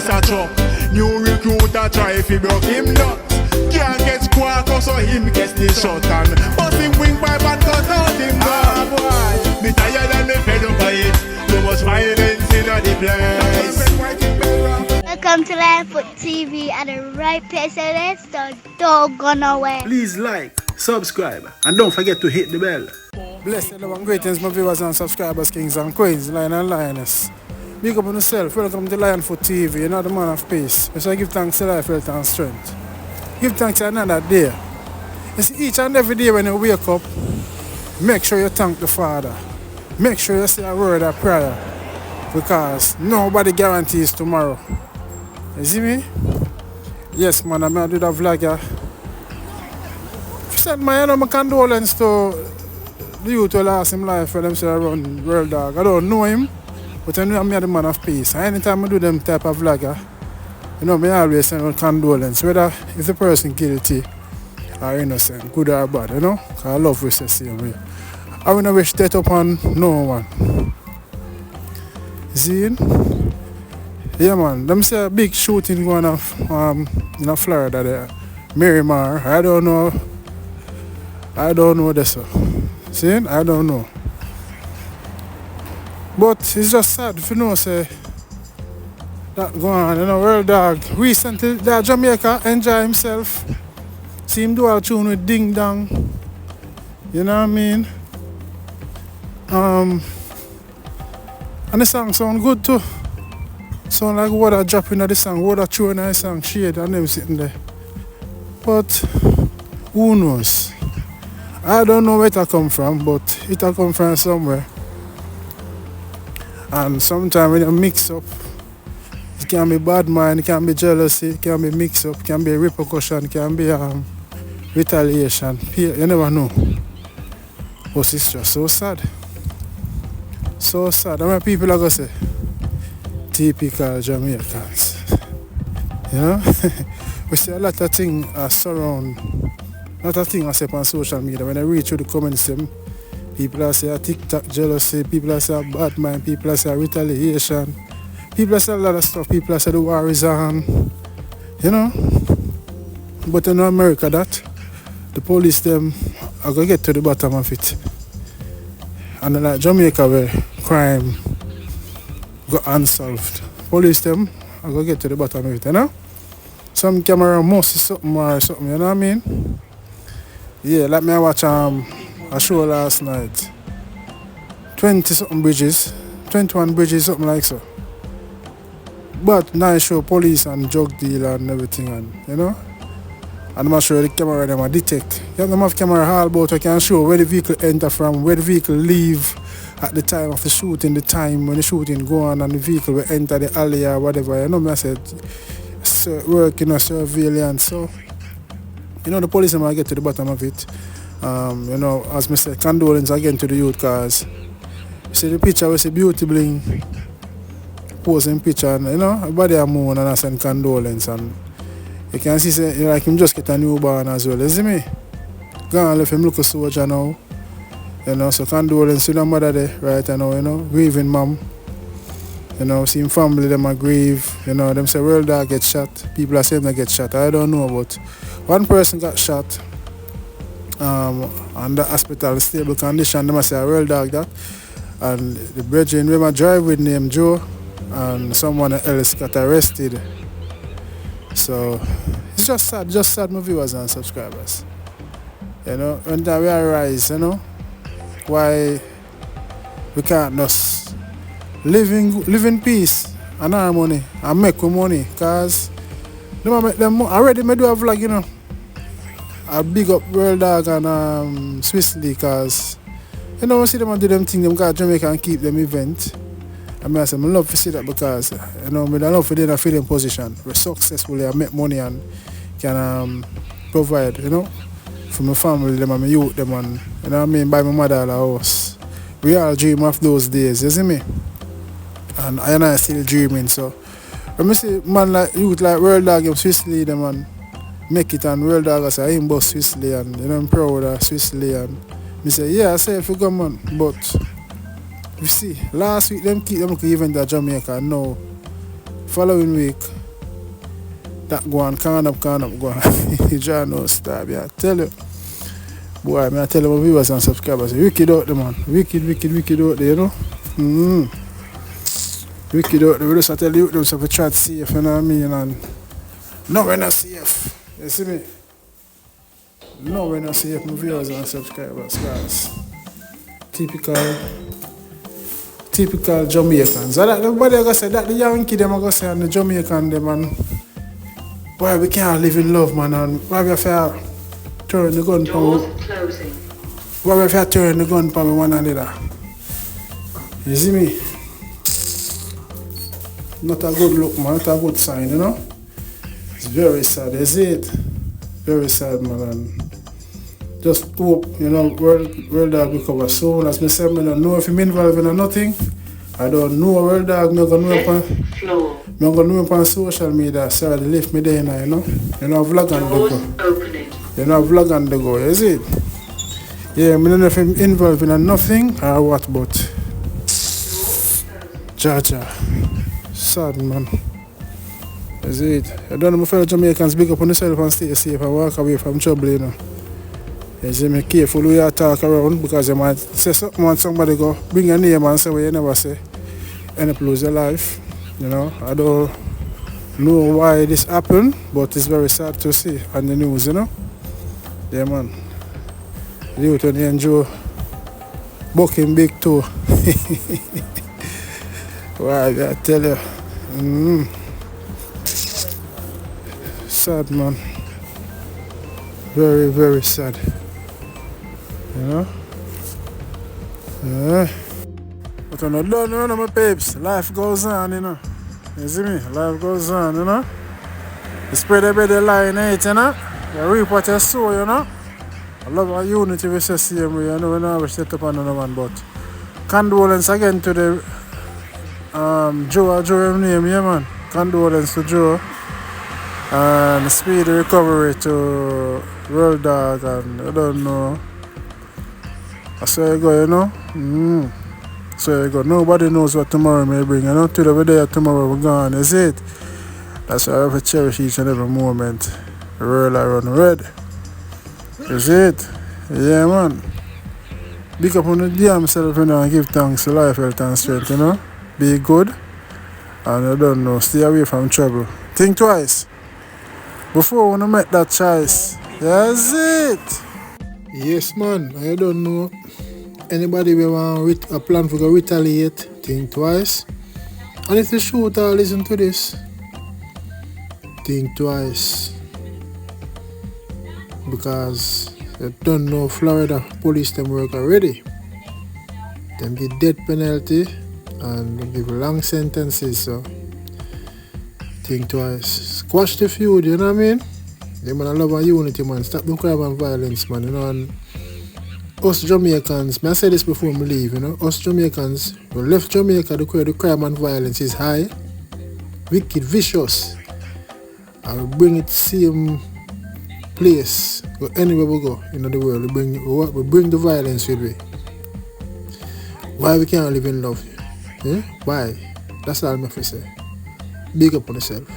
this a truck. New recruiter try if he broke him duck. Can't get squawk so him gets the shot and bust him wing pipe and cut out him gun. Boy, me tired and me fed up by it. Too much violence in the place. Welcome to Lionfoot TV at the right place, and let's the dog gone away. Please like, subscribe, and don't forget to hit the bell. Blessed and greetings, my viewers and subscribers, kings and queens, lion and lioness. Big up on yourself. Welcome to Lionfoot TV. You're not the man of peace. We shall give thanks to life, health, and strength. Give thanks to another day. You see, each and every day when you wake up, make sure you thank the Father. Make sure you say a word of prayer, because nobody guarantees tomorrow. You see me? Yes, man, I'm going to do the vlog here. Send my condolence to the youth who lost his life when them say around World Dawg. I don't know him, but I know I'm the man of peace. And anytime I do them type of vlog here, you know, I always send out condolence, whether if the person guilty or innocent, good or bad, you know? Because I love what they say same way. I will not wish death upon no one. See? Yeah, man. Them say a big shooting going off in Florida there. Miramar. I don't know this. See? I don't know. But it's just sad if you know, say, that going on, you know, World Dawg. Recently, that Jamaica enjoy himself. See him do a tune with Ding Dong. You know what I mean? And the song sound good too. Sound like water dropping at the song, water throwing at the song, shade and them sitting there. But who knows? I don't know where it come from, but it come from somewhere. And sometimes when you mix up, it can be bad mind, it can be jealousy, it can be mix up, it can be repercussion, it can be retaliation. You never know. But it's just so sad. So sad. How many people are going to say? Typical Jamaicans. You know? We see a lot of things surround, a lot of things I say on social media. When I read through the comments, people are saying TikTok jealousy, people are saying bad mind, people are saying retaliation, people are saying a lot of stuff, people are saying the war is on. You know? But in America, that the police them are going to get to the bottom of it. And like Jamaica where crime got unsolved. Police them are going to get to the bottom of it, you know? Some camera must see something or something, you know what I mean? Yeah, like me I watch a show last night. 20 something bridges, 21 bridges, something like so. But nice show, police and drug dealer and everything, and you know? And I'm sure the camera them detect. You have camera all about, I can show where the vehicle enter from, where the vehicle leave at the time of the shooting, the time when the shooting go on and the vehicle will enter the alley or whatever. You know, I said working on surveillance. So, you know, the police might get to the bottom of it. You know, as I said, condolence again to the youth, because you see the picture, we see Beauty Bling posing picture, and you know, everybody are moving and I send condolence, and you can see, say, like him just get a newborn as well, you see me? Go and let him look a soldier now. You know, so condolence to the mother there right now, you know, grieving mom. You know, seeing family them a grieve, you know, them say World Dawg get shot. People are saying they get shot. I don't know, but one person got shot and the hospital stable condition, them say World Dawg that. And the brethren we might drive with named Joe and someone else got arrested. So it's just sad my viewers and subscribers. You know, when we arise, you know, why we can't just live in peace and harmony and make money, because them already me do a vlog, you know. I big up World Dawg and Swiss Lee, because you know, see them do them thing, them got Jamaica and keep them event. I mean, I say, I love to see that, because you know, I love for them to feel in position. We're successfully and make money and can provide, you know, for my family, them and my youth, them, and you know what I mean, buy my mother a house. We all dream of those days, you see me? And I still dreaming, so when I see man like youth like World Dawg and Swiss Lee, them and make it, and World Dawg I say I'm boss Swiss Lee, and you know I'm proud of Swiss Lee, and I say yeah, I say if you go man, but you see, last week them keep them event at Jamaica, and now following week That go on, can up, go on. You try no stop, yeah. I tell you. Boy, I tell you my viewers and subscribers, wicked out there, man. Wicked out there, you know. Wicked out there. We just tell you, we have to try to safe, you know what I mean? And no, we're not safe. You see me? No, we're not safe, my viewers and subscribers, guys. Typical Jamaicans. So that nobody gonna say that the Yankee them are gonna say and the Jamaican them, and why we can't live in love, man, and why we have to turn the gun for why we have to turn the gun for one another. You see me? Not a good look, man, not a good sign, you know? It's very sad, you see it? Very sad, man, and just hope, you know, World Dawg recover soon. As I said, I don't know if I'm involved in nothing. I don't know World Dawg. I'm going to know on social media. So they lift me there, you know. You know, vlog and the go. You know, vlog and the go, is it? Yeah, I don't know if I'm involved in nothing or what, but Jaja. Sad, man. Is it? I don't know, my fellow Jamaicans, big up on yourself and stay safe and walk away from trouble, you know. You see me, careful who you talk around, because you might say something and somebody go bring a name and say what you never say. End up lose your life. You know, I don't know why this happened, but it's very sad to see on the news, you know. Yeah, man. The youth when they enjoy bucking big too. Why, I tell you. Sad, man. Very, very sad. You know? Yeah. But I don't know, my babes. Life goes on, you know. You see me? Life goes on, you know. You spread a bit of lie in it, you know. You reap what you sow, you know. I love our unity we say same way, you know. We never set up on another one, but condolence again to the Joe name, yeah, man. Condolence to Joe. And speedy recovery to World Dawg, and I don't know. I say you go, you know. So you go. Nobody knows what tomorrow may bring. You know, today we're there, tomorrow we're gone. Is it? That's why I have to cherish each and every moment. The world I run red. Is it? Yeah, man. Big up on the damn self, you know, and give thanks to life, health, and strength, you know. Be good. And I don't know, stay away from trouble. Think twice before when you make that choice. That's it. Yes, man. I don't know. Anybody will want a plan for to retaliate, think twice. And if you shoot or listen to this, think twice. Because you don't know Florida police them work already. Them give death penalty and they give long sentences, so think twice. Squash the feud, you know what I mean? They man love and unity, man. Stop the crime and violence, man, you know. And us Jamaicans, I said this before we leave, you know. Us Jamaicans, we left Jamaica the crime and violence is high, wicked, vicious. And we bring it same place, anywhere we go in the world, we bring the violence with we. Why we can't live in love? Yeah? Why? That's all I have to say. Big up on yourself.